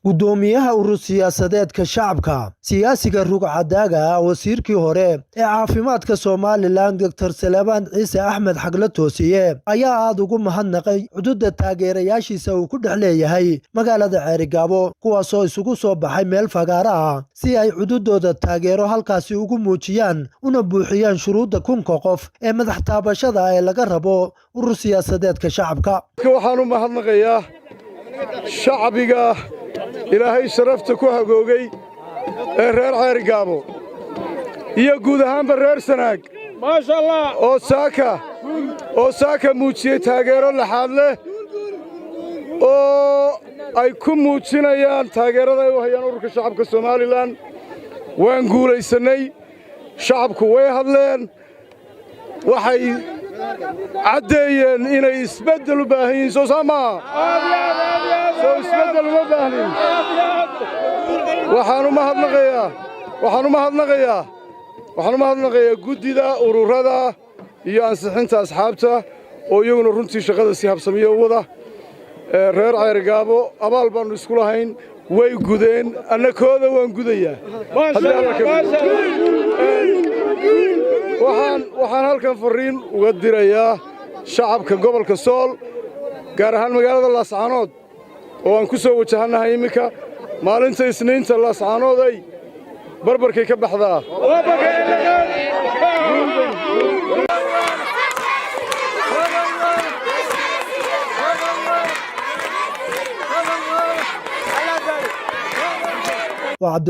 gudoomiyaha urur siyaasadeedka shacabka siyaasiga rugcadaaga wasiirkii hore ee caafimaadka Soomaaliland Dr. Salebaan Ciise Axmed Xagla Toosiye ayaa aad ugu mahadnaqay xuduudda taageerayaashiisa uu ku dhexleeyahay magaalada Ceerigaabo kuwaas oo isugu soo baxay meel fagaara ah si ay xuduudooda taageero halkaasi ugu muujiyaan una buuxiyaan shuruudda kunka qof ee madax taabashada ee laga rabo urur siyaasadeedka shacabka. waxaan u mahadnaqayaa shacbiga ilaahay sharafta ku hagoogay ee reer Ceerigaabo iyo guud ahaanba reer Sanaag maasha Allah oo saaka muujiyay taageero laxaad leh oo ay ku muujinayaan taageerada ay u hayaan ururka shacabka Soomaaliland. waan guulaysanay, shacabku way hadleen, waxay caddeeyeen inay isbeddel u baahan yihiin soo saamaa isbeddel uma baahnin. waxaan u mahadnaqayaa guddida ururada iyo ansixinta asxaabta oo iyaguna runtii shaqada si habsamiya u wada. reer Ceerigaabo abaal baannu isku lahayn, way gudeen, annakooda waan gudayaa. waxaan halkan fariin uga dirayaa shacabka gobolka Sool, gaar ahaan magaalada Laascaanood oo aan ku soo wajahannahay iminka. maalinta Isniinta Laascaanood ay barbarkay ka baxdaa.